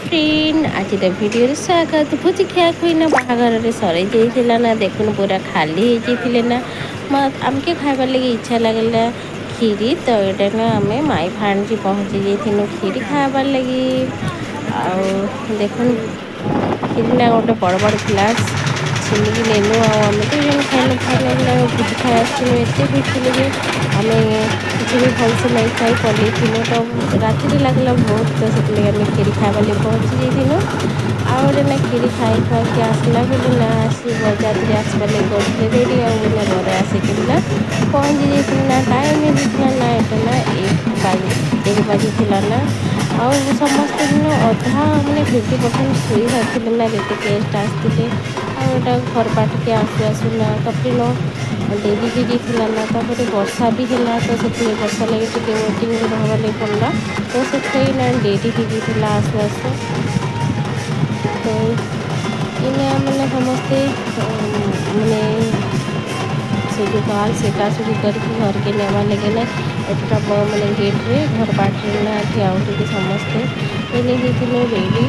Friend आज video स्वागत भोजी खिया खुईना बाहाघर सर जाइला देखुन पूरा खाली हो ना आमके खाइबार लगे इच्छा लगला खीरी तो ये ना आम माई भाणी पहुँची जाइनु खीरी खाइबार लगी देखुन खीरी ना गोटे बड़ बड़ गिलास छिनिकी नेलु आम तो खाइलु भल लगे भोजी खाई आसलु एत भीड़ जे आम किसी भी भलसे नहीं खाई पलू तो राति लगला बहुत तो से आम खीरी खाइबार लगे पहुँची जाइनु आगे ना खीरी खाई खाई आसला बोले ना आसी बजार आसबार लगे करते रेडी आना घर आसिक ना पहुँची जाइना टाइम होता ना यहाँ ना 1 बाजी ना आ समस्त दिन अधा मैंने 50% शुई सारी ना ये गेस्ट आसते आटा घर बाटिके आसू आसू ना तपरे डेरी भी जाइला ना तापर वर्षा भी है तो से वर्षा लगे टे वेटिंग रहा लगे पड़ा तो से ना डेरी भी जाइला आसू आसू तो इना मैंने समस्ते मैंने से जो गाल से कासुरी करके घर के नेवा लगे ना एटा मैंने गेट्रे घर बाटे ना ठिया समस्ते ये रेडी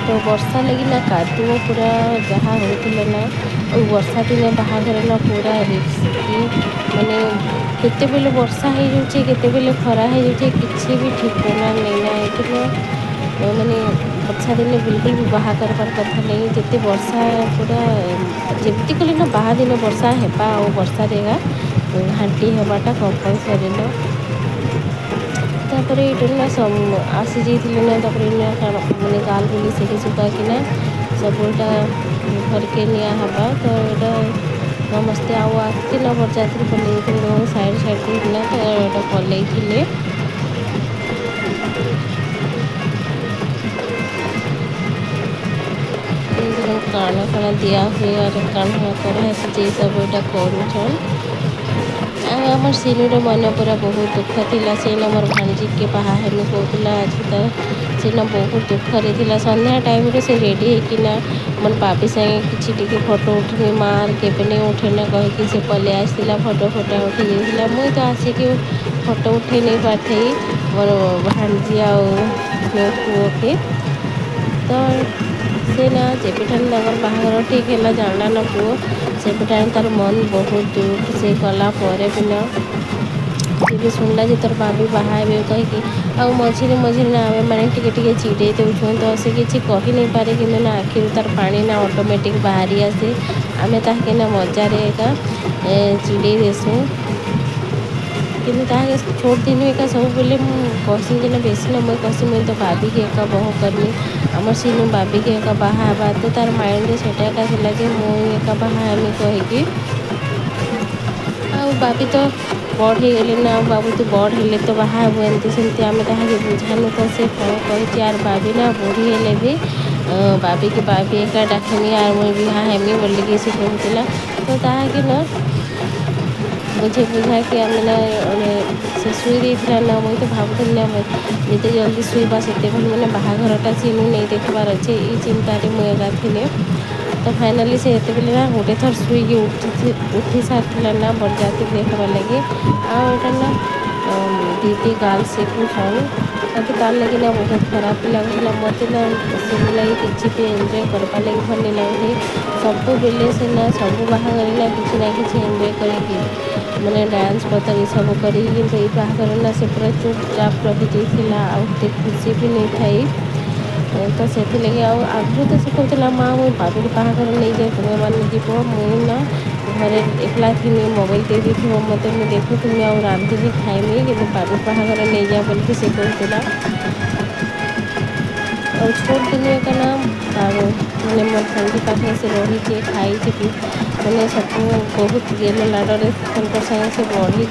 तो वर्षा लगी ना कादुओ पूरा जहाँ होता ना और वर्षा दिन बाहाघर ना पूरा रिस्की माने केते बेले वर्षा हो जाए केते बेले खरा हो जाए किसी भी ठिकाना नहीं ना ये माने वर्षा दिन बिल्कुल भी बाहा करबार कथा नहीं जिते वर्षा पूरा जमती कले ना बाहा दिन वर्षा हेबा और वर्षा देगा घाटी हवाटा कंपलसरी ना तापर ये आसी जाइए ना मैंने गाल बुली से सुखा कि सबटा घर के निया हवा तो यहाँ समस्ते आसती ना बरजात्री पलि साइड साइड ना तो पलि काना काना दिया हुए और काना कर सब यहाँ करूँ आम सीनुर मन पूरा बहुत दुख थी से मोर भाणजी के बाहा हेमी कहला आज तो से बहुत दुख थी संध्या टाइम से रेडी होना मोर बाबी संगे किसी फोटो उठे मार के नहीं उठेना कहीकि से पलि आसला फोटो फोटो उठी जाइए मुई तो आसिक फोटो उठे नहीं पारे मोर भाणजी पुओ के तो से ना जेबेठान बाहाघर ठीक है जानला ना पुओ से तार मन बहुत दुख से गला भी ना सी भी शुणला जो तोर बाबी बाहे कहीकि आउ मझे मझे ना आम मैंने टे चिड़े दौन तो से किसी कही नहीं पारे कि ना आखिर तार पानी ना ऑटोमेटिक बाहरी आसे आम ताके ना मजार एका चिड़े देसुँ कि छोट दिन एका सब बोले कहसी कि ना बेसी ना मुझे कहसी मुझे तो बाबी के एका बह करनी आम सीनू बाबी के एका बाहा तो तार माइंड से एका कि मुझे एका बाहमी कहीकि बाबी तो बड़ हो गले ना बाबू तू बड़ हेले तो बाहा एमती सेमती आम ताकि बुझानु तो से कौन कही यार बाबी ना बुढ़ी हेले भी बाबी के बाबी एका डाकनी यार मुझे बिहा हेमी बोलिकी से कहला तो ताकि ना बुझे बुझा कि आम ना से शुई देता ना मुझे तो भावुली ना जिते जल्दी शुवा से मैंने बाहाघरटा सीनू नहीं देखबार अच्छे ये चिंतार मुझे थी तो फाइनाली से ये ना गोटे थर शुई उठी सारी ना बरजाती देखबार लगे आटा ना दीदी गाल से ताकि तार लगे ना बहुत खराब लगुला मत ना से लगे किसी भी एंजॉय करवा लगे भल नहीं लगे सब बेले से ना सब बाहाघर ना कि एंजॉय कर मैंने डांस पतर ये सब करी कि बाहाघर ना से पूरा चुपचाप रही जाइला आते खुशी भी नहीं थी तो से लगे आगु तो से कहला माँ मुझे बाबी बाहाघर नहीं जाए तुम्हें मैंने जीव मुझे ना घरे एकला थी मोबाइल दे दी थी मत मुझे देखो तुम्हें आ रांधि खाइमी कि बाबी बाहाघर नहीं जा बोल के से कहला और छोट दिन का नाम मैंने मोर फैमिली पाखे से रही खाई मैंने सब बहुत गेल लाड़े संगे से बढ़ी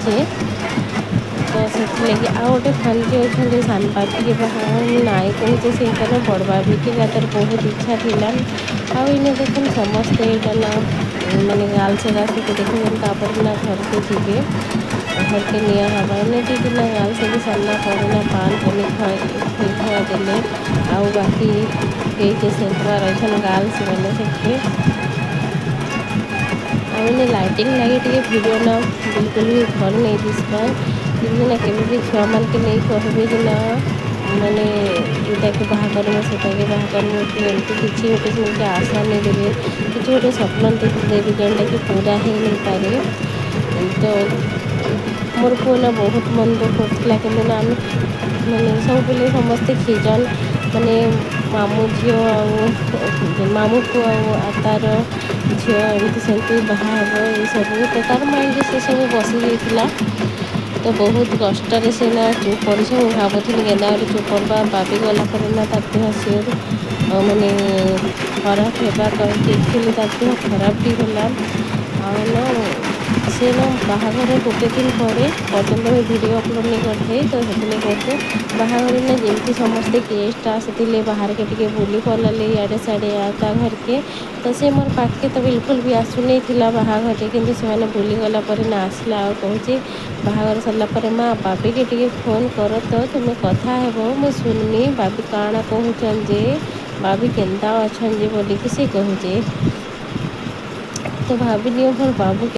तो से आउ गोटे फैमिली अच्छे सान बाबी के बाहा नाई कहते से बड़ बाबी के तार बहुत इच्छा थी आने देख समस्ते यहाँ ना मैंने गाल से रास्ते देखते ना घर के जीवे घर के निया हवा इन्हें दीदी ना गाल से भी सामना करना पान पनी खुआ देले आउ बाकी कई से गाल से मैंने से मैंने लाइटिंग लगे टे वीडियो ना बिल्कुल भी भल नहीं दिशा ना के छुआ मान के नहीं कहबे कि ना मैंने ଏଇଟାକେ ବାହା କରିମୁ ସେଟାକେ ବାହା କରିମୁ କି ଏମିତି କିଛି ଗୋଟେ ସେମିତି ଆଶା ନେଇ ଦେବେ, କିଛି ଗୋଟେ ସ୍ୱପ୍ନ ଦେବେ ଯେନ୍ଟାକି ପୁରା ହେଇପାରେ। ତ ମୋର ପୁଅ ନା ବହୁତ ମନ ଦୁଃଖ କରୁଥିଲା, କିନ୍ତୁ ନା ଆମେ ମାନେ ସବୁବେଳେ ସମସ୍ତେ ଖିଜନ୍ ମାନେ ମାମୁଁ ଝିଅ ଆଉ ମାମୁଁ ପୁଅ ଆଉ ତାର ଝିଅ ଏମିତି ସେମିତି ବାହା ହେବ ଏଇସବୁ, ତ ତାର ମାଇଣ୍ଡରେ ସେସବୁ ବସିଯାଇଥିଲା। ତ ବହୁତ କଷ୍ଟରେ ସେ ନା ଚୁପ୍ ପଡ଼ିଛି। ମୁଁ ଭାବୁଥିଲି କେନ୍ତା କରି ଚୁପ୍ ପଡ଼ବା, ବାବି ଗଲା ପରେ ନା ତାର ଦେହ ସିଓର ମାନେ ଖରାପ ହେବା କହିକି ଆକ୍ଚୁଆଲି ତାର ଦେହ ଖରାପ ବି ହେଲା। ଆଉ ନା ସେ ନା ବାହାଘର ଗୋଟେ ଦିନ ପରେ ପର୍ଯ୍ୟନ୍ତ ମୁଁ ଭିଡ଼ିଓ ଅପଲୋଡ଼ ନେଇ କରିଥାଏ। ତ ସେଥିଲାଗି କହୁଛୁ ବାହାଘର ନା ଯେମିତି ସମସ୍ତେ ଗେଷ୍ଟ ଆସିଥିଲେ ବାହାରକେ ଟିକେ ବୁଲି ପଡ଼ଲେ ଇଆଡ଼େ ସିଆଡ଼େ ତା ଘରକେ, ତ ସେ ମୋର ପାଖକେ ତ ବିଲକୁଲ ବି ଆସୁନେଇଥିଲା ବାହାଘରରେ, କିନ୍ତୁ ସେମାନେ ବୁଲିଗଲା ପରେ ନା ଆସିଲା ଆଉ କହୁଛି ବାହାଘର ସରିଲା ପରେ ମା ବାବିକେ ଟିକେ ଫୋନ୍ କର ତ ତୁମେ କଥା ହେବ, ମୁଁ ଶୁଣମି ବାବି କାଣା କହୁଛନ୍ ଯେ ବାବି କେନ୍ତା ଅଛନ୍ ଯେ ବୋଲିକି ସେ କହୁଛେ। ତ ଭାବିନିଅ ମୋର ବାବୁ